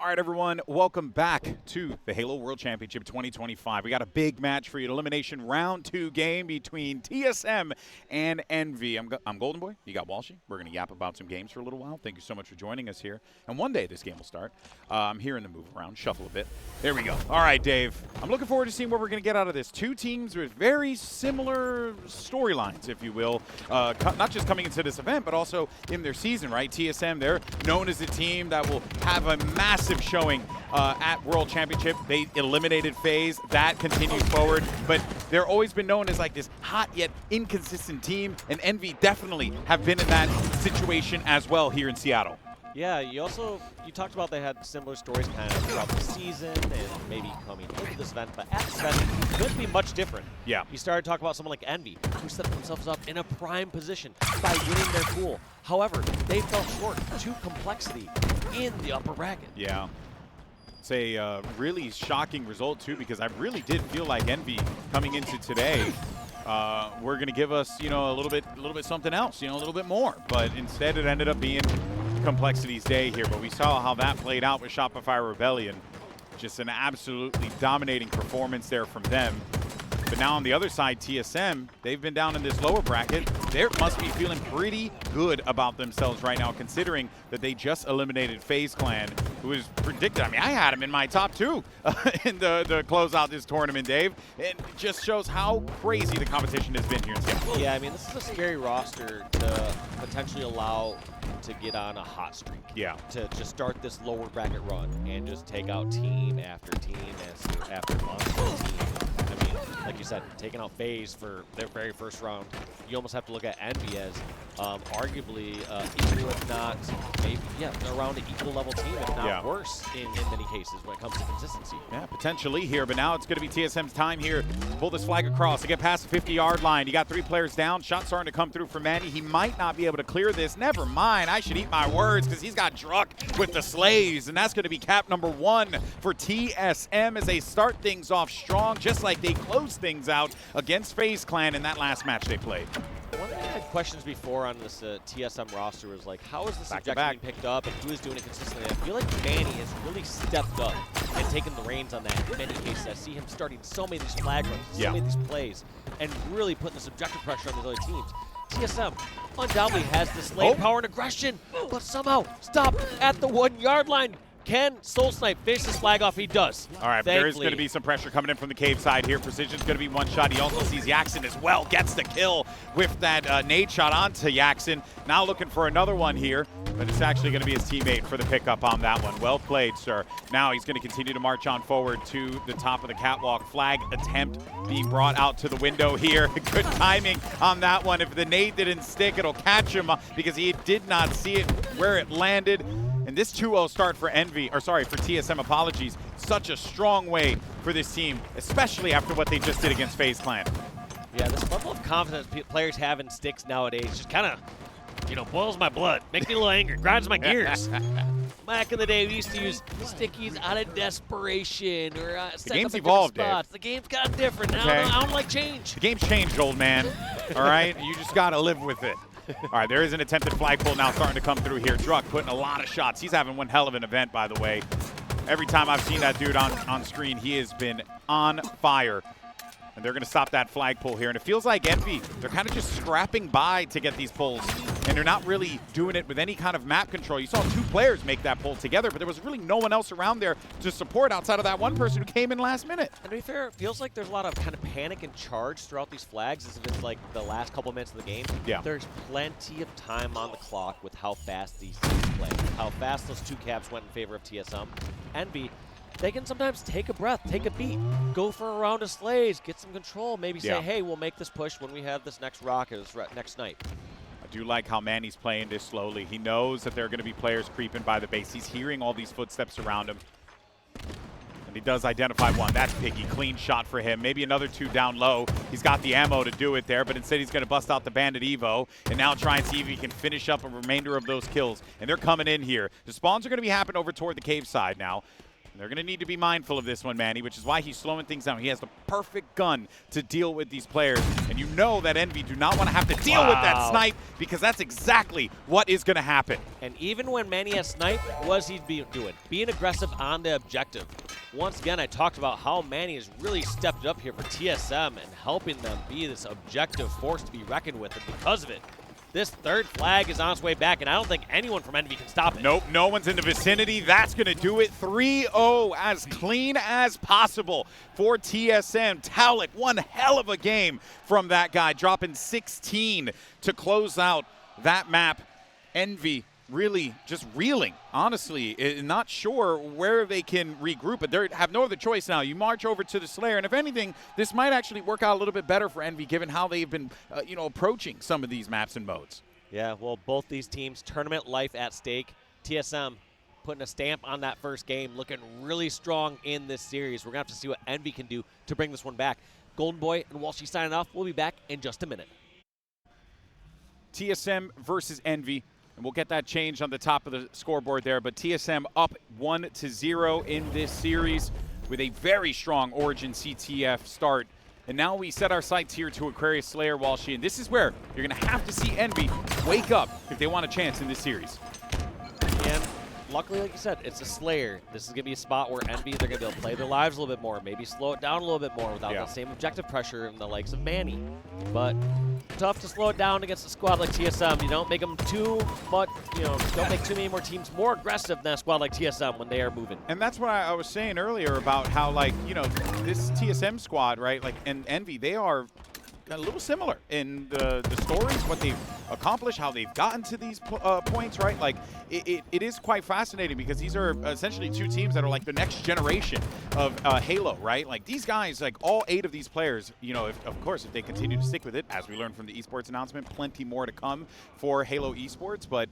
All right, everyone, welcome back to the Halo World Championship 2025. We got a big match for you, an elimination round 2 game between TSM and Envy. I'm Golden Boy. You got Walshy. We're going to yap about some games for a little while. Thank you so much for joining us here. And one day this game will start. I'm here in the move around, shuffle a bit. There we go. All right, Dave. I'm looking forward to seeing what we're going to get out of this. Two teams with very similar storylines, if you will, not just coming into this event, but also in their season, right? TSM, they're known as a team that will have a massive showing at World Championship. They eliminated FaZe. That continues forward, but they're always been known as like this hot yet inconsistent team, and Envy definitely have been in that situation as well here in Seattle. Yeah, you talked about they had similar stories kind of throughout the season and maybe coming into this event, but at this event, it could be much different. Yeah. You started talking about someone like Envy, who set themselves up in a prime position by winning their pool. However, they fell short to complexity in the upper bracket. Yeah. It's a really shocking result, too, because I really did feel like Envy coming into today were going to give us, a little bit something else, a little bit more. But instead, it ended up being Complexity's day here. But we saw how that played out with Shopify Rebellion. Just an absolutely dominating performance there from them. But now on the other side, TSM, they've been down in this lower bracket. They must be feeling pretty good about themselves right now, considering that they just eliminated FaZe Clan, who was predicted. I mean, I had him in my top 2 in the close out this tournament, Dave. It just shows how crazy the competition has been here in Seattle. Yeah, I mean, this is a scary roster to potentially allow to get on a hot streak. Yeah. To just start this lower bracket run and just take out team after team after month. I mean, like you said, taking out FaZe for their very first round, you almost have to look at Envy as arguably equal, if not maybe, around an equal level team, if not worse in many cases when it comes to consistency. Yeah, potentially here, but now it's going to be TSM's time here to pull this flag across to get past the 50-yard line. You got 3 players down. Shots starting to come through for Manny. He might not be able to clear this. Never mind. I should eat my words because he's got Druk with the slaves, and that's going to be cap number 1 for TSM as they start things off strong, just like they close things out against FaZe Clan in that last match they played. One thing I had questions before on this TSM roster was like, how is this objective being picked up and who is doing it consistently? I feel like Manny has really stepped up and taken the reins on that in many cases. I see him starting so many of these flag runs, so many of these plays, and really putting the subjective pressure on these other teams. TSM undoubtedly has this lane power and aggression, but somehow stopped at the 1-yard line. Can SoulSnipe finish this flag off? He does. All right, but there is going to be some pressure coming in from the cave side here. Precision's going to be one shot. He also sees Yakzn as well. Gets the kill with that nade shot onto Yakzn. Now looking for another one here, but it's actually going to be his teammate for the pickup on that one. Well played, sir. Now he's going to continue to march on forward to the top of the catwalk. Flag attempt being brought out to the window here. Good timing on that one. If the nade didn't stick, it'll catch him because he did not see it where it landed. And this 2-0 start for TSM, apologies, such a strong way for this team, especially after what they just did against FaZe Clan. Yeah, this level of confidence players have in sticks nowadays just kind of, boils my blood, makes me a little angry, grinds my gears. Back in the day, we used to use stickies out of desperation or the game's evolved, Dave. The game's gotten different now. I don't like change. The game's changed, old man. All right, you just got to live with it. All right, there is an attempted flag pull now starting to come through here. Druk putting a lot of shots. He's having one hell of an event, by the way. Every time I've seen that dude on screen, he has been on fire. And they're going to stop that flag pull here. And it feels like Envy, they're kind of just scrapping by to get these pulls. And they're not really doing it with any kind of map control. You saw 2 players make that pull together, but there was really no one else around there to support outside of that one person who came in last minute. And to be fair, it feels like there's a lot of kind of panic and charge throughout these flags as if it's like the last couple minutes of the game. Yeah. There's plenty of time on the clock with how fast these teams play, how fast those 2 caps went in favor of TSM. Envy, they can sometimes take a breath, take a beat, go for a round of slays, get some control, maybe say, hey, we'll make this push when we have this next rock or this next night. I do like how Manny's playing this slowly. He knows that there are going to be players creeping by the base. He's hearing all these footsteps around him. And he does identify one. That's Piggy. Clean shot for him. Maybe another 2 down low. He's got the ammo to do it there, but instead he's going to bust out the Bandit Evo and now try and see if he can finish up a remainder of those kills. And they're coming in here. The spawns are going to be happening over toward the cave side now. They're going to need to be mindful of this one, Manny, which is why he's slowing things down. He has the perfect gun to deal with these players. And you know that Envy do not want to have to deal with that snipe, because that's exactly what is going to happen. And even when Manny has snipe, what is he doing? Being aggressive on the objective. Once again, I talked about how Manny has really stepped up here for TSM and helping them be this objective force to be reckoned with. And because of it, this third flag is on its way back, and I don't think anyone from Envy can stop it. Nope, no one's in the vicinity. That's going to do it. 3-0, as clean as possible for TSM. Taulek, one hell of a game from that guy, dropping 16 to close out that map. Envy really just reeling, honestly, not sure where they can regroup, but they have no other choice now. You march over to the Slayer, and if anything, this might actually work out a little bit better for Envy, given how they've been, approaching some of these maps and modes. Yeah, well, both these teams, tournament life at stake. TSM putting a stamp on that first game, looking really strong in this series. We're going to have to see what Envy can do to bring this one back. Golden Boy and Walshy signing off. We'll be back in just a minute. TSM versus Envy. And we'll get that change on the top of the scoreboard there. But TSM up 1-0 in this series with a very strong Origin CTF start. And now we set our sights here to Aquarius Slayer, Walshy. And this is where you're going to have to see Envy wake up if they want a chance in this series. And luckily, like you said, it's a Slayer. This is going to be a spot where Envy, they're going to be able to play their lives a little bit more, maybe slow it down a little bit more without that same objective pressure and the likes of Manny. But tough to slow it down against a squad like TSM. You don't make them too much, don't make too many more teams more aggressive than a squad like TSM when they are moving. And that's what I was saying earlier about how, this TSM squad, right, and Envy, they are a little similar in the stories, what they've accomplished, how they've gotten to these points, right? Like, it is quite fascinating, because these are essentially two teams that are like the next generation of Halo, right? Like, these guys, like all 8 of these players, of course, if they continue to stick with it, as we learned from the esports announcement, plenty more to come for Halo esports, but,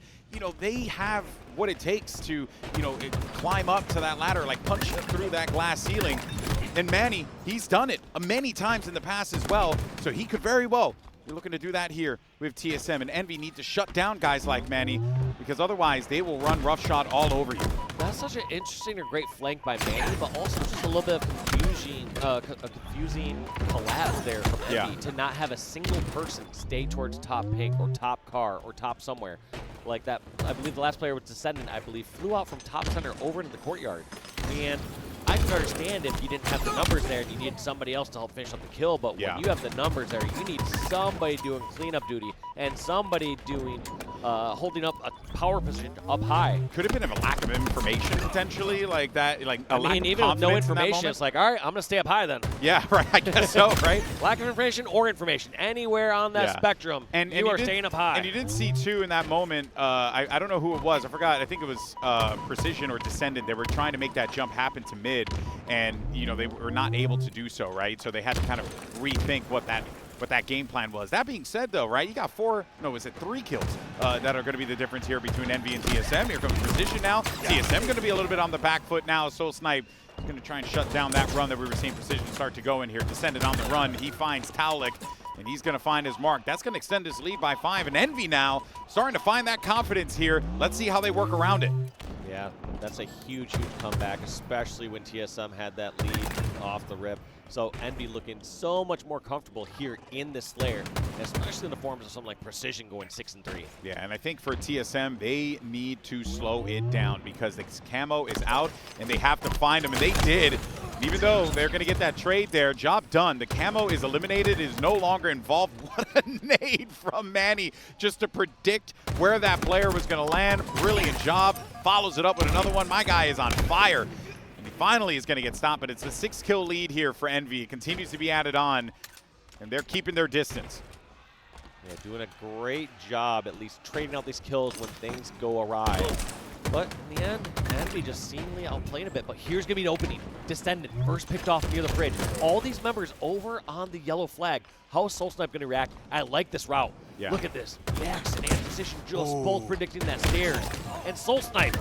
they have what it takes to, climb up to that ladder, like punch through that glass ceiling. And Manny, he's done it many times in the past as well, so he could very well be looking to do that here with TSM. And Envy need to shut down guys like Manny, because otherwise they will run roughshod all over you. That's such an interesting or great flank by Manny, but also just a little bit of confusing collapse there from Envy to not have a single person stay towards top pink or top car or top somewhere. Like that, I believe the last player was Descendant, flew out from top center over into the courtyard. And I can understand if you didn't have the numbers there and you need somebody else to help finish up the kill, but when you have the numbers there, you need somebody doing cleanup duty and somebody doing holding up a power position up high. Could have been a lack of information potentially, like that, like a lack of even with no information, it's like, all right, I'm gonna stay up high then. Yeah, right. I guess so, right? Lack of information or information, anywhere on that spectrum, and you are staying up high. And you did see too in that moment. I don't know who it was. I forgot. I think it was Precision or Descendant. They were trying to make that jump happen to mid, and they were not able to do so, right? So they had to kind of rethink what that game plan was. That being said, though, right, you got 3 kills that are going to be the difference here between Envy and TSM. Here comes Precision now. TSM going to be a little bit on the back foot now. SoulSnipe is going to try and shut down that run that we were seeing Precision start to go in here. Descendant on the run. He finds Taulek, and he's going to find his mark. That's going to extend his lead by 5. And Envy now starting to find that confidence here. Let's see how they work around it. Yeah, that's a huge, huge comeback, especially when TSM had that lead off the rip. So Envy looking so much more comfortable here in this Slayer, especially in the forms of something like Precision going 6-3. Yeah, and I think for TSM, they need to slow it down, because the camo is out and they have to find them, and they did. Even though they're going to get that trade there, job done. The camo is eliminated, is no longer involved. What a nade from Manny just to predict where that player was going to land. Brilliant job. Follows it up with another one. My guy is on fire. And he finally is going to get stopped, but it's a 6-kill lead here for Envy. It continues to be added on, and they're keeping their distance. Yeah, doing a great job at least trading out these kills when things go awry. But in the end, Manny just seemingly outplayed a bit. But here's going to be an opening. Descendant, first picked off near the bridge. All these members over on the yellow flag. How is SoulSnipe going to react? I like this route. Yeah. Look at this. Yakzn and Precision just both predicting that stairs. And SoulSnipe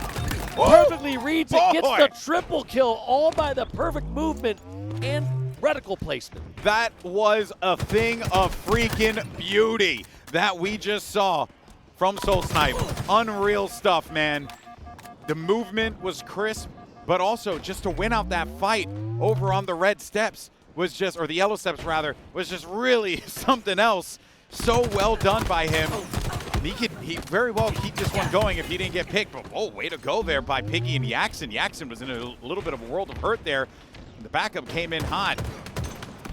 perfectly reads it, gets the triple kill, all by the perfect movement and reticle placement. That was a thing of freaking beauty that we just saw from SoulSnipe. Unreal stuff, man. The movement was crisp. but also just to win out that fight over on the red steps was just, or the yellow steps rather, was just really something else. So well done by him. He very well keep this one going if he didn't get picked, but oh, way to go there by Piggy and Yakzn. Yakzn was in a little bit of a world of hurt there. The backup came in hot.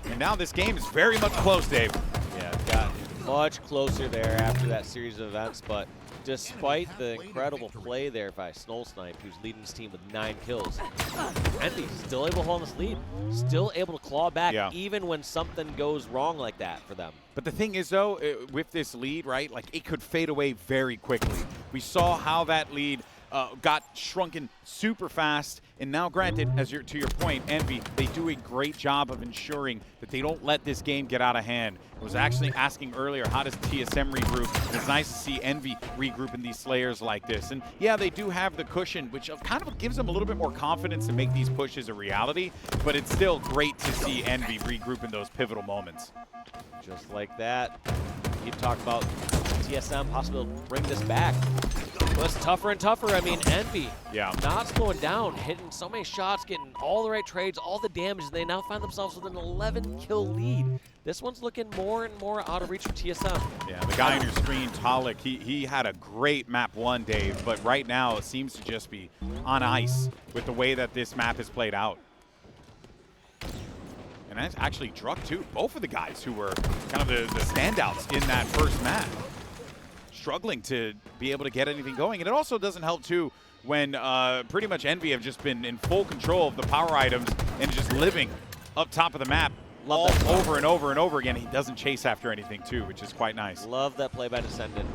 And now this game is very much close, Dave. Yeah, it got much closer there after that series of events, but despite the incredible play there by SoulSnipe, who's leading his team with 9 kills, Envy still able to hold on this lead, still able to claw back even when something goes wrong like that for them. But the thing is, though, with this lead, right, like it could fade away very quickly. We saw how that lead got shrunken super fast, and now granted, to your point, Envy, they do a great job of ensuring that they don't let this game get out of hand. I was actually asking earlier, how does TSM regroup? It's nice to see Envy regroup in these slayers like this. And yeah, they do have the cushion, which kind of gives them a little bit more confidence to make these pushes a reality, but it's still great to see Envy regroup in those pivotal moments. Just like that, you talk about TSM possibly bring this back. Well, it's tougher and tougher. I mean, Envy not slowing down, hitting so many shots, getting all the right trades, all the damage, and they now find themselves with an 11-kill lead. This one's looking more and more out of reach for TSM. Yeah, the guy on your screen, Taulek, he had a great map 1, Dave, but right now it seems to just be on ice with the way that this map is played out. And that's actually Druk, too. Both of the guys who were kind of the standouts in that first map, struggling to be able to get anything going. And it also doesn't help, too, when pretty much Envy have just been in full control of the power items and just living up top of the map over and over and over again. He doesn't chase after anything, too, which is quite nice. Love that play by DSCENDANT.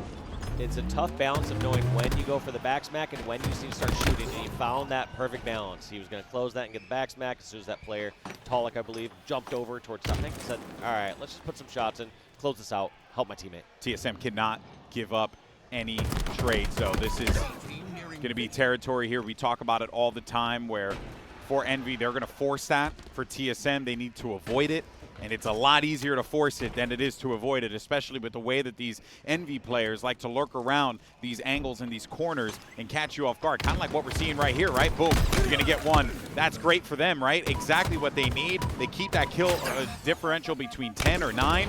It's a tough balance of knowing when you go for the back smack and when you need to start shooting, and he found that perfect balance. He was going to close that and get the back smack as soon as that player, Taulek, I believe, jumped over towards something and said, all right, let's just put some shots in, close this out, help my teammate. TSM cannot give up any trade, so this is going to be territory here. We talk about it all the time where for Envy, they're going to force that. For TSM, they need to avoid it. And it's a lot easier to force it than it is to avoid it, especially with the way that these Envy players like to lurk around these angles and these corners and catch you off guard. Kind of like what we're seeing right here, right? Boom, you're going to get one. That's great for them, right? Exactly what they need. They keep that kill differential between 10 or 9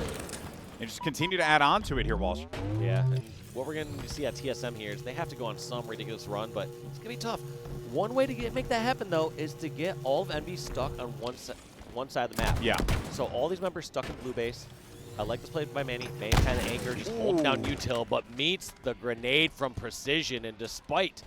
and just continue to add on to it here, Walsh. Yeah, and what we're going to see at TSM here is they have to go on some ridiculous run, but it's going to be tough. One way to make that happen, though, is to get all of Envy stuck on one side of the map. Yeah. So all these members stuck in blue base. I like this play by Manny. Manny kind of anchored, just holding down util, but meets the grenade from Precision, and despite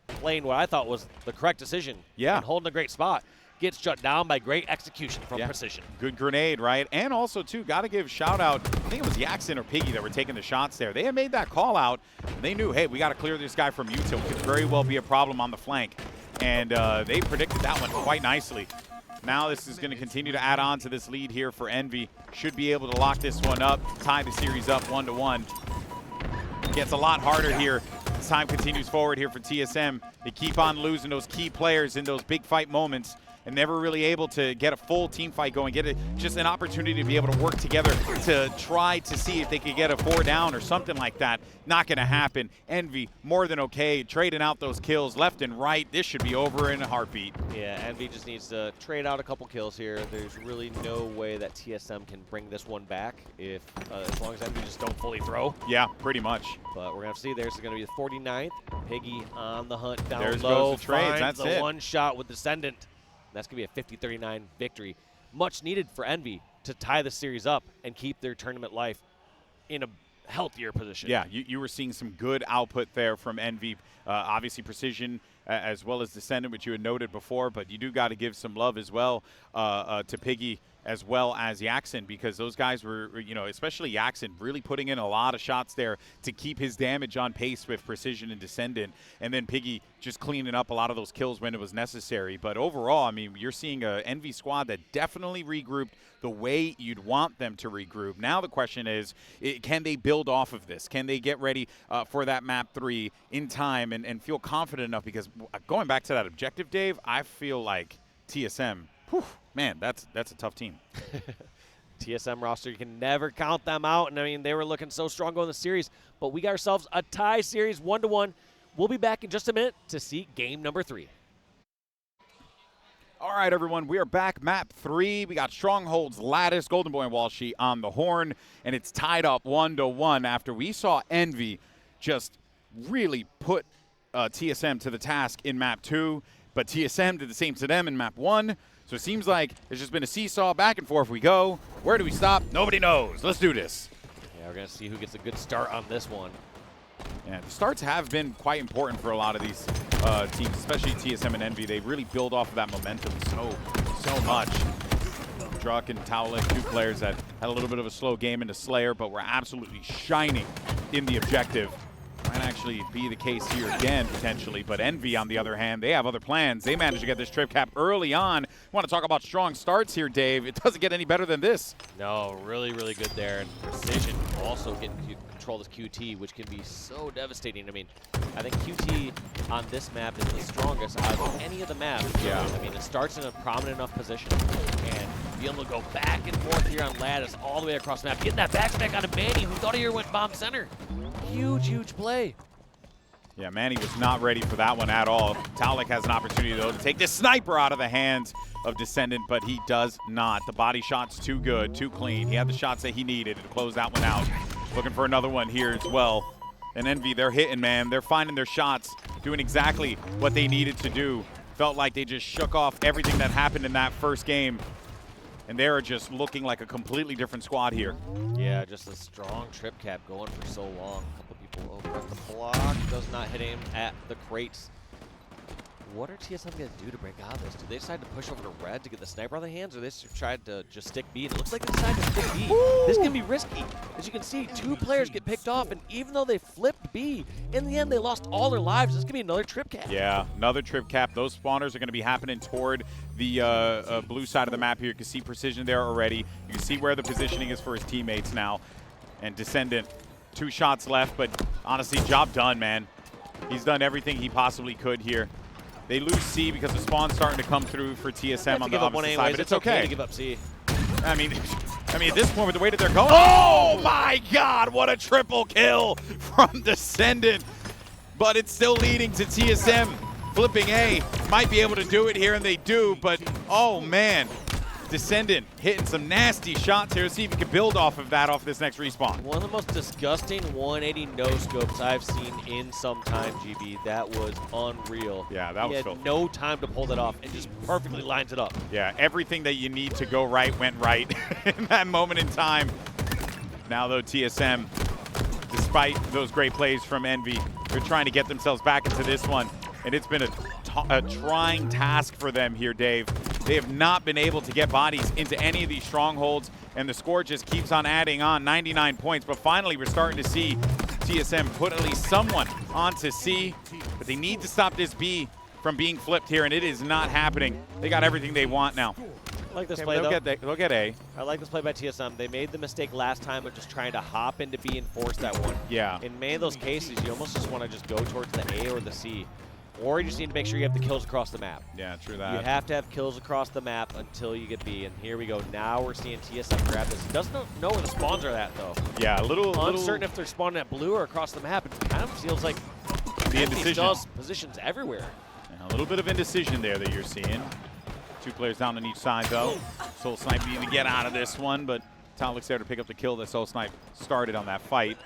playing what I thought was the correct decision and holding a great spot, gets shut down by great execution from Precision. Good grenade, right? And also, too, got to give shout out, I think it was Yakzn or Piggy that were taking the shots there. They had made that call out. They knew, hey, we got to clear this guy from util. Could very well be a problem on the flank. And they predicted that one quite nicely. Now this is going to continue to add on to this lead here for Envy. Should be able to lock this one up, tie the series up 1-1. Gets a lot harder here as time continues forward here for TSM. They keep on losing those key players in those big fight moments and never really able to get a full team fight going, just an opportunity to be able to work together to try to see if they could get a 4 down or something like that. Not going to happen. Envy, more than okay, trading out those kills left and right. This should be over in a heartbeat. Yeah, Envy just needs to trade out a couple kills here. There's really no way that TSM can bring this one back if as long as Envy just don't fully throw. Yeah, pretty much. But we're going to see there's going to be the 49th. Piggy on the hunt down There's low. Goes the trades. That's the it. one shot with DSCENDANT. That's going to be a 50-39 victory. Much needed for Envy to tie the series up and keep their tournament life in a healthier position. Yeah, you were seeing some good output there from Envy. Obviously, Precision as well as DSCENDANT, which you had noted before, but you do got to give some love as well to Piggy as well as Yakzn, because those guys were, especially Yakzn, really putting in a lot of shots there to keep his damage on pace with Precision and DSCENDANT, and then Piggy just cleaning up a lot of those kills when it was necessary. But overall, I mean, you're seeing an Envy squad that definitely regrouped the way you'd want them to regroup. Now the question is, can they build off of this? Can they get ready for that map 3 in time and feel confident enough? Because going back to that objective, Dave, I feel like TSM, whew, man, that's a tough team. TSM roster, you can never count them out. And I mean, they were looking so strong going the series, but we got ourselves a tie series 1-1. We'll be back in just a minute to see game number 3. All right, everyone, we are back. Map 3. We got Strongholds, Lattice, Golden Boy, and Walshy on the horn, and it's tied up 1-1 after we saw Envy just really put TSM to the task in Map 2, but TSM did the same to them in Map 1. So it seems like there's just been a seesaw, back and forth we go. Where do we stop? Nobody knows. Let's do this. Yeah, we're going to see who gets a good start on this one. Yeah, the starts have been quite important for a lot of these teams, especially TSM and Envy. They really build off of that momentum so much. Druk and Taulek, 2 players that had a little bit of a slow game into Slayer, but were absolutely shining in the objective. Might actually be the case here again, potentially. But Envy, on the other hand, they have other plans. They managed to get this trip cap early on. Want to talk about strong starts here, Dave. It doesn't get any better than this. No, really, really good there. And Precision also getting to control this QT, which can be so devastating. I mean, I think QT on this map is the strongest out of any of the maps. Yeah. I mean, it starts in a prominent enough position. And be able to go back and forth here on Lattice all the way across the map. Getting that back out of Manny, who thought he went bomb center. Huge play. Yeah, Manny was not ready for that one at all. Taulek has an opportunity, though, to take this sniper out of the hands of Descendant, but he does not. The body shot's too good, too clean. He had the shots that he needed to close that one out. Looking for another one here as well. And Envy, they're hitting, man. They're finding their shots, doing exactly what they needed to do. Felt like they just shook off everything that happened in that first game. And they are just looking like a completely different squad here. Yeah, just a strong trip cap going for so long. A couple people over at the block. Does not hit him at the crates. What are TSM going to do to break out of this? Do they decide to push over to red to get the sniper on the hands, or they tried to just stick B? And it looks like they decided to stick B. Ooh. This can be risky. As you can see, 2 players get picked off, and even though they flipped B, in the end they lost all their lives. This could be another trip cap. Yeah, another trip cap. Those spawners are going to be happening toward the blue side of the map here. You can see Precision there already. You can see where the positioning is for his teammates now. And Descendant, 2 shots left, but honestly, job done, man. He's done everything he possibly could here. They lose C because the spawn's starting to come through for TSM on the opposite side, but it's okay to give up C. I mean, at this point, with the way that they're going, oh my God, what a triple kill from Descendant. But it's still leading to TSM flipping A. Might be able to do it here, and they do, but oh man. Descendant hitting some nasty shots here. Let's see if he can build off of that off this next respawn. One of the most disgusting 180 no-scopes I've seen in some time, GB. That was unreal. Yeah, that was filthy. He had no time to pull that off and just perfectly lines it up. Yeah, everything that you need to go right went right in that moment in time. Now, though, TSM, despite those great plays from Envy, they're trying to get themselves back into this one. And it's been a trying task for them here, Dave. They have not been able to get bodies into any of these strongholds, and the score just keeps on adding on, 99 points. But finally, we're starting to see TSM put at least someone onto C, but they need to stop this B from being flipped here, and it is not happening. They got everything they want now. I like this play, though. They'll get A. I like this play by TSM. They made the mistake last time of just trying to hop into B and force that one. Yeah. In many of those cases, you almost just want to just go towards the A or the C. Or you just need to make sure you have the kills across the map. Yeah, true that. You have to have kills across the map until you get B. And here we go. Now we're seeing TSM grab this. He doesn't know where the spawns are at, though. Yeah, a little uncertain if they're spawning at blue or across the map. It kind of feels like the indecision. Positions everywhere. Yeah, a little bit of indecision there that you're seeing. 2 players down on each side, though. SoulSnipe needing to get out of this one, but Taulek's there to pick up the kill that SoulSnipe started on that fight.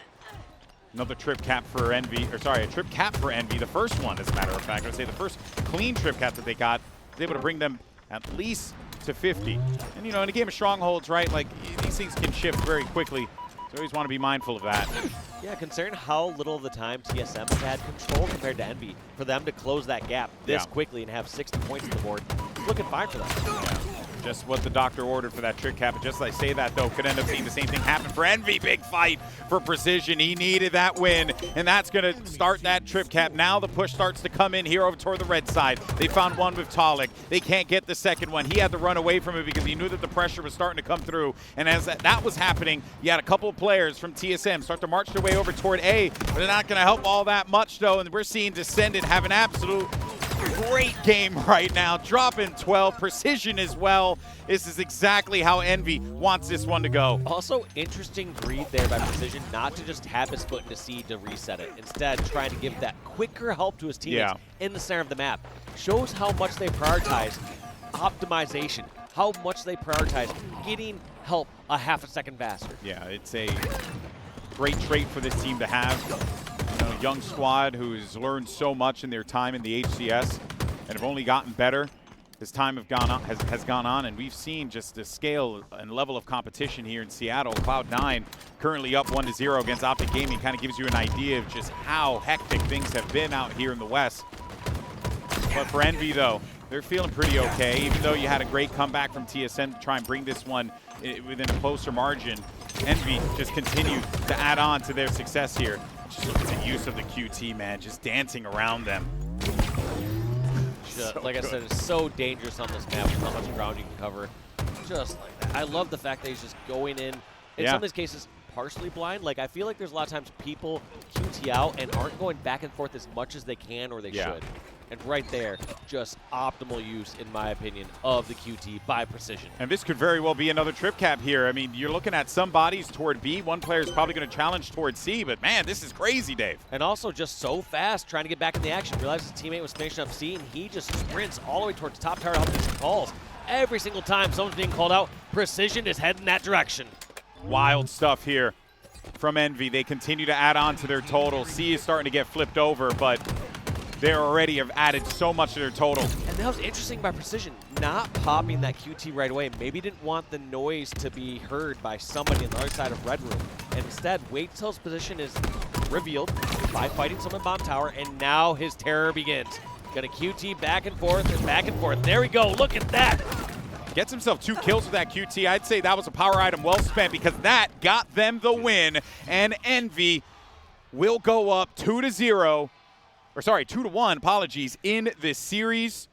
Another trip cap for Envy, or sorry, a trip cap for Envy. The first one, as a matter of fact. I would say the first clean trip cap that they got was able to bring them at least to 50. And, you know, in a game of strongholds, right, like, these things can shift very quickly. So you always want to be mindful of that. Yeah, considering how little of the time TSM has had control compared to Envy, for them to close that gap this quickly and have 60 points on the board, it's looking fine for them. Yeah. Just what the doctor ordered for that trick cap. And just as I say that, though, could end up seeing the same thing happen for Envy. Big fight for Precision. He needed that win, and that's going to start that trip cap. Now the push starts to come in here over toward the red side. They found one with Taulek. They can't get the second one. He had to run away from it because he knew that the pressure was starting to come through. And as that was happening, you had a couple of players from TSM start to march their way over toward A, but they're not going to help all that much, though, and we're seeing Descendant have an absolute great game right now, dropping 12, Precision as well. This is exactly how Envy wants this one to go. Also, interesting read there by Precision, not to just have his foot into C to reset it. Instead, trying to give that quicker help to his teammates in the center of the map. Shows how much they prioritize optimization, how much they prioritize getting help a half a second faster. Yeah, it's a great trait for this team to have. You know, a young squad who's learned so much in their time in the HCS and have only gotten better as time has gone on, and we've seen just the scale and level of competition here in Seattle. Cloud9 currently up 1-0 against Optic Gaming. Kind of gives you an idea of just how hectic things have been out here in the West. But for Envy, though, they're feeling pretty okay. Even though you had a great comeback from TSM to try and bring this one within a closer margin, Envy just continued to add on to their success here. Just look at the use of the QT, man, just dancing around them. So like I said, it's so dangerous on this map with how much ground you can cover. Just like that. I love the fact that he's just going in some of these cases, partially blind. Like, I feel like there's a lot of times people QT out and aren't going back and forth as much as they can or they should. And right there, just optimal use, in my opinion, of the QT by Precision. And this could very well be another trip cap here. I mean, you're looking at some bodies toward B. One player is probably going to challenge toward C, but man, this is crazy, Dave. And also just so fast, trying to get back in the action. Realized his teammate was finishing up C, and he just sprints all the way towards top tower to help these calls. Every single time someone's being called out, Precision is heading that direction. Wild stuff here from Envy. They continue to add on to their total. C is starting to get flipped over, but they already have added so much to their total. And that was interesting by Precision, not popping that QT right away. Maybe didn't want the noise to be heard by somebody on the other side of Red Room. And instead, wait till his position is revealed by fighting someone bomb tower, and now his terror begins. Gonna QT back and forth and back and forth. There we go, look at that. Gets himself 2 kills with that QT. I'd say that was a power item well spent because that got them the win. And Envy will go up 2-0. Or sorry, 2-1, apologies, in this series.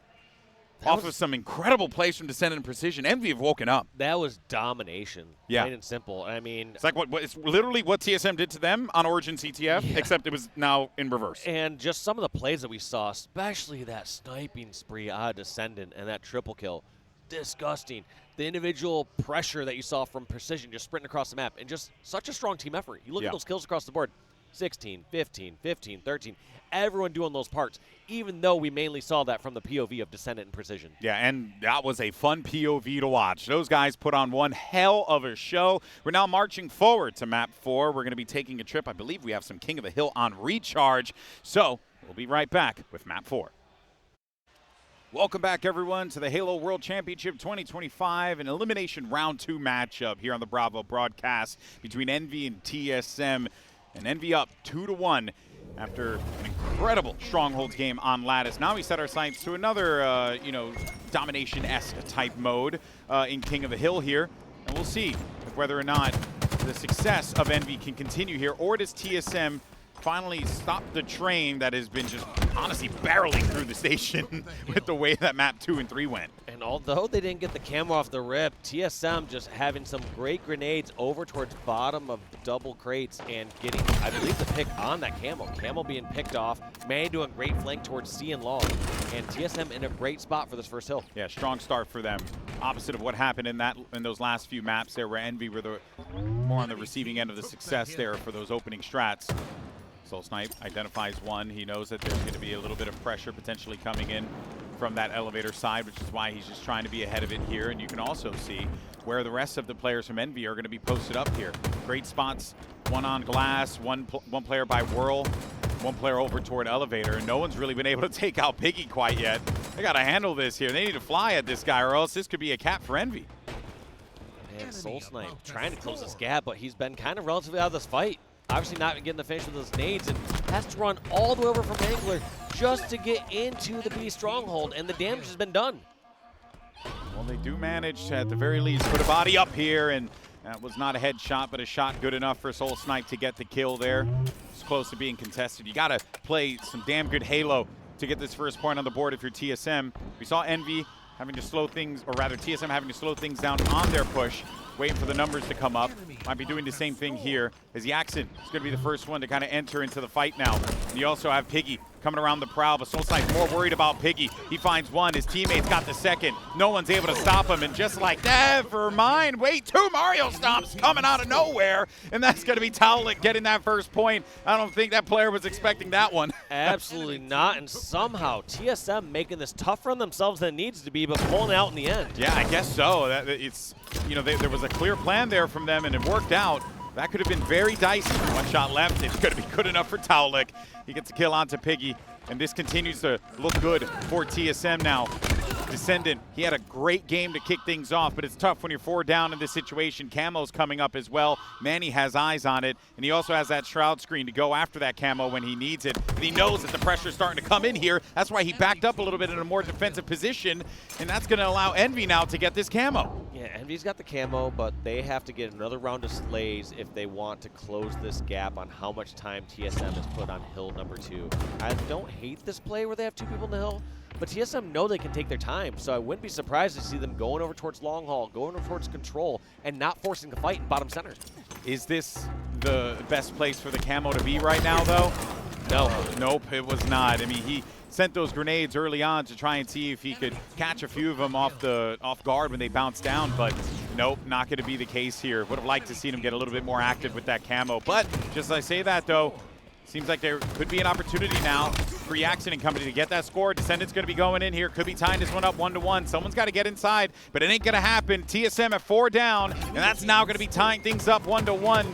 Off of some incredible plays from Descendant and Precision. Envy have woken up. That was domination, plain and simple. I mean, it's like it's literally what TSM did to them on Origin CTF, except it was now in reverse. And just some of the plays that we saw, especially that sniping spree out of Descendant and that triple kill, disgusting. The individual pressure that you saw from Precision just sprinting across the map, and just such a strong team effort. You look at those kills across the board. 16, 15, 15, 13. Everyone doing those parts, even though we mainly saw that from the POV of Descendant and Precision. Yeah, and that was a fun POV to watch. Those guys put on one hell of a show. We're now marching forward to map 4. We're going to be taking a trip. I believe we have some King of the Hill on recharge. So we'll be right back with map 4. Welcome back, everyone, to the Halo World Championship 2025, an elimination round 2 matchup here on the Bravo broadcast between Envy and TSM. And Envy up 2-1 after an incredible Strongholds game on Lattice. Now we set our sights to another, domination-esque type mode in King of the Hill here. And we'll see whether or not the success of Envy can continue here, or does TSM finally stop the train that has been just honestly barreling through the station with the way that map 2 and 3 went. And although they didn't get the camo off the rip, TSM just having some great grenades over towards bottom of double crates and getting, I believe, the pick on that camo. Camo being picked off. Manny doing great flank towards C and long. And TSM in a great spot for this first hill. Yeah, strong start for them. Opposite of what happened in those last few maps there, where Envy were more on the receiving end of the success there for those opening strats. SoulSnipe identifies one. He knows that there's going to be a little bit of pressure potentially coming in from that elevator side, which is why he's just trying to be ahead of it here. And you can also see where the rest of the players from Envy are going to be posted up here. Great spots, one on glass, one player by Whirl, one player over toward elevator, and no one's really been able to take out Piggy quite yet. They got to handle this here. They need to fly at this guy, or else this could be a cap for Envy. And SoulSnipe trying to close this gap, but he's been kind of relatively out of this fight. Obviously not getting the finish with those nades, and has to run all the way over from Angler just to get into the B stronghold, and the damage has been done. Well, they do manage to, at the very least, put a body up here, and that was not a headshot, but a shot good enough for SoulSnipe to get the kill there. It's close to being contested. You got to play some damn good Halo to get this first point on the board if you're TSM. We saw Envy having to slow things, or rather TSM having to slow things down on their push, waiting for the numbers to come up. Might be doing the same thing here, as Yakzn is going to be the first one to kind of enter into the fight now. And you also have Piggy coming around the prowl, but SoulSnipe's more worried about Piggy. He finds one, his teammates got the second. No one's able to stop him, and just like, never mind, wait, 2 Mario stomps coming out of nowhere, and that's gonna be Taulek getting that first point. I don't think that player was expecting that one. Absolutely not, and somehow TSM making this tougher on themselves than it needs to be, but pulling it out in the end. Yeah, I guess so. It's, you know, there was a clear plan there from them, and it worked out. That could have been very dicey. 1 shot left. It's going to be good enough for Taulek. He gets a kill onto Piggy, and this continues to look good for TSM now. DSCENDANT, he had a great game to kick things off, but it's tough when you're 4 down in this situation. Camo's coming up as well. Manny has eyes on it, and he also has that shroud screen to go after that camo when he needs it. But he knows that the pressure's starting to come in here. That's why he backed up a little bit in a more defensive position, and that's going to allow Envy now to get this camo. Yeah, Envy's got the camo, but they have to get another round of slays if they want to close this gap on how much time TSM has put on hill number 2. I don't hate this play where they have 2 people in the hill, but TSM know they can take their time, so I wouldn't be surprised to see them going over towards long haul, going over towards control, and not forcing the fight in bottom center. Is this the best place for the camo to be right now, though? No. Nope, it was not. I mean, he sent those grenades early on to try and see if he could catch a few of them off guard when they bounced down, but nope, not going to be the case here. Would have liked to see him get a little bit more active with that camo, but just as I say that, though, seems like there could be an opportunity now for Yakzn and company to get that score. DSCENDANT's going to be going in here. Could be tying this one up 1-1. Someone's got to get inside, but it ain't going to happen. TSM at 4 down, and that's now going to be tying things up 1-1.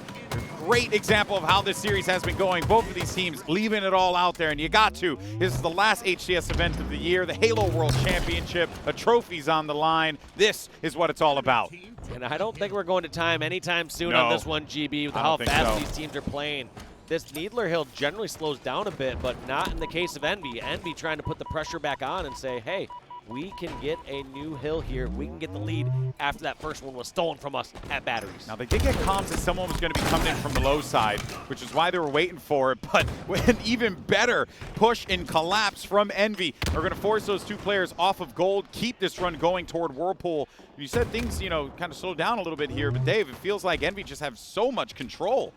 Great example of how this series has been going. Both of these teams leaving it all out there, and you got to. This is the last HCS event of the year, the Halo World Championship. A trophy's on the line. This is what it's all about. And I don't think we're going to time anytime soon on this one, GB, with how fast these teams are playing. This Needler Hill generally slows down a bit, but not in the case of Envy. Envy trying to put the pressure back on and say, hey, we can get a new hill here. We can get the lead after that first one was stolen from us at batteries. Now, they did get comms that someone was going to be coming in from the low side, which is why they were waiting for it. But an even better push and collapse from Envy are going to force those 2 players off of gold, keep this run going toward Whirlpool. You said things, you know, kind of slowed down a little bit here, but Dave, it feels like Envy just have so much control.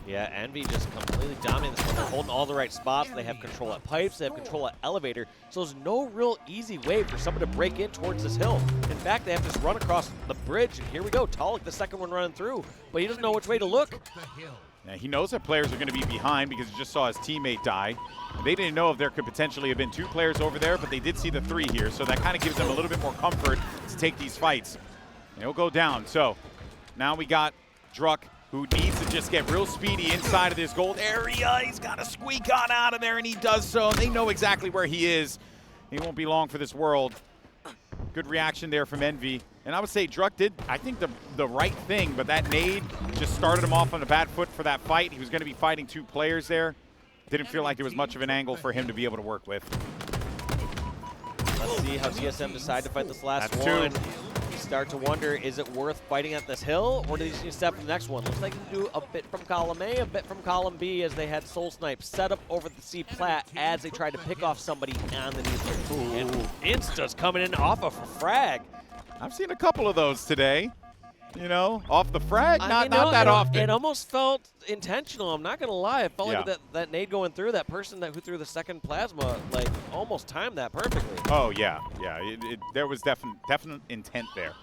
Yeah, Envy just completely dominating this one. They're holding all the right spots. They have control at pipes. They have control at elevator. So there's no real easy way for someone to break in towards this hill. In fact, they have to just run across the bridge. And here we go. Taulek, the second one running through. But he doesn't know which way to look. Yeah, he knows that players are going to be behind because he just saw his teammate die. They didn't know if there could potentially have been 2 players over there, but they did see the 3 here. So that kind of gives them a little bit more comfort to take these fights. And he'll go down. So now we got Druk, who needs to just get real speedy inside of this gold area. He's got to squeak on out of there, and he does so. They know exactly where he is. He won't be long for this world. Good reaction there from Envy. And I would say Druk did, I think, the right thing, but that nade just started him off on a bad foot for that fight. He was going to be fighting 2 players there. Didn't feel like it was much of an angle for him to be able to work with. Let's see how TSM decide to fight this last one. Start to wonder, is it worth fighting at this hill, or do they just need to step to the next one? Looks like they can do a bit from column A, a bit from column B, as they had SoulSnipe set up over the C plat as they tried to pick off somebody on the Needler. And Insta's coming in off of a frag. I've seen a couple of those today. You know, off the frag, not that often. It almost felt intentional. I'm not going to lie. It felt like that nade going through, that person who threw the second plasma, like, almost timed that perfectly. Oh, yeah. Yeah, there was definite intent there.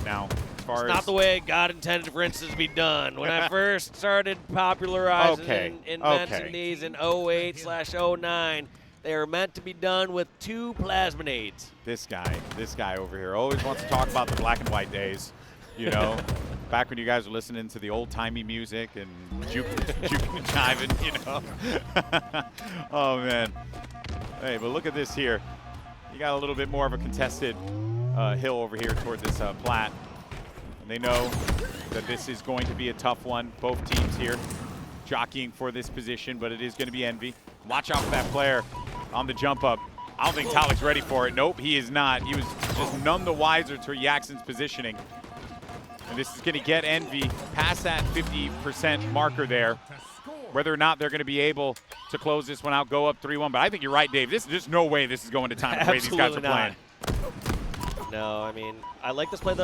Now, as far it's not the way God intended for instance to be done. When I first started popularizing and inventing these in 08/09, they were meant to be done with 2 plasma nades. This guy over here always wants to talk about the black and white days. You know, back when you guys were listening to the old-timey music and juking and jiving, you know. Oh, man. Hey, but look at this here. You got a little bit more of a contested hill over here toward this plat. And they know that this is going to be a tough one. Both teams here jockeying for this position, but it is going to be Envy. Watch out for that player on the jump up. I don't think Taulek's ready for it. Nope, he is not. He was just none the wiser to Yakzn's positioning. And this is going to get Envy past that 50% marker there. Whether or not they're going to be able to close this one out, go up 3-1. But I think you're right, Dave. There's no way this is going to time the way these guys are playing. No, I mean, I like this play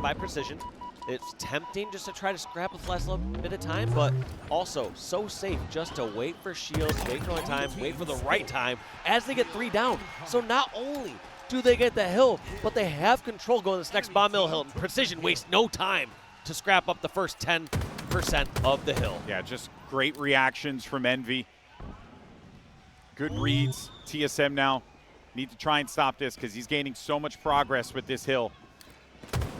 by precision. It's tempting just to try to scrap with the last little bit of time, but also so safe just to wait for shields, wait for the time, wait for the right time as they get 3 down. So not only do they get the hill, but they have control going this next bomb mill hill. Precision wastes no time to scrap up the first 10% of the hill. Yeah, just great reactions from Envy. Good reads. TSM now need to try and stop this because he's gaining so much progress with this hill.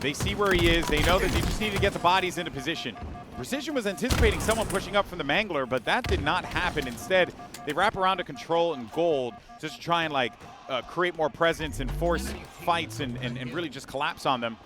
They see where he is. They know that they just need to get the bodies into position. Precision was anticipating someone pushing up from the Mangler, but that did not happen. Instead, they wrap around to Control and Gold just to try and like create more presence and force fights and really just collapse on them.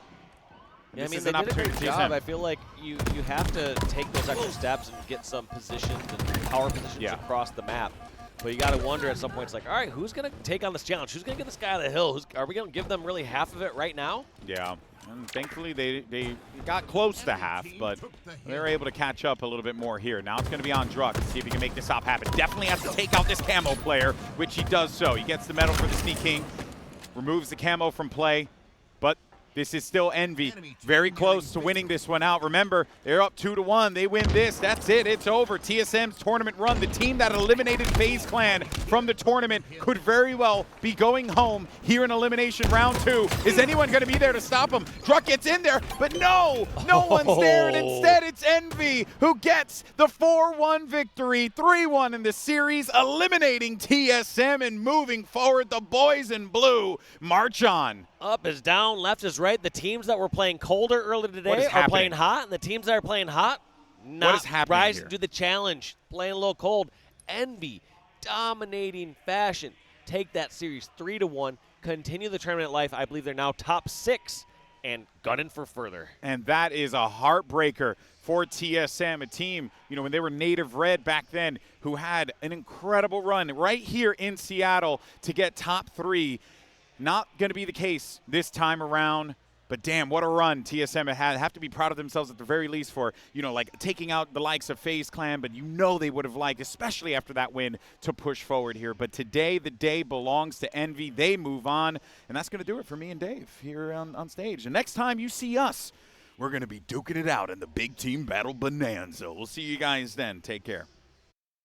Yeah, I mean, they did a great job. I feel like you have to take those extra steps and get some positions and power positions across the map. But you got to wonder at some point, it's like, all right, who's going to take on this challenge? Who's going to get this guy on the hill? Are we going to give them really half of it right now? Yeah. And thankfully, they got close to half, but they were able to catch up a little bit more here. Now it's going to be on Druk to see if he can make this stop happen. Definitely has to take out this camo player, which he does so. He gets the medal for the Sneak King, removes the camo from play, but this is still Envy. Very close to winning this one out. Remember, they're up 2-1. They win this. That's it. It's over. TSM's tournament run. The team that eliminated FaZe Clan from the tournament could very well be going home here in elimination round 2. Is anyone going to be there to stop them? Druk gets in there, but no one's there. And instead, it's Envy who gets the 4-1 victory, 3-1 in the series, eliminating TSM and moving forward. The boys in blue march on. Up is down, left is right. The teams that were playing colder earlier today are playing hot, and the teams that are playing hot not rising to the challenge, playing a little cold. Envy, dominating fashion, take that series 3-1, continue the tournament life. I believe they're now top 6 and gunning for further. And that is a heartbreaker for TSM, a team, when they were native red back then, who had an incredible run right here in Seattle to get top 3. Not going to be the case this time around, but damn, what a run TSM had. Have to be proud of themselves at the very least for, like taking out the likes of FaZe Clan, but they would have liked, especially after that win, to push forward here. But today, the day belongs to Envy. They move on, and that's going to do it for me and Dave here on stage. The next time you see us, we're going to be duking it out in the big team battle bonanza. We'll see you guys then. Take care.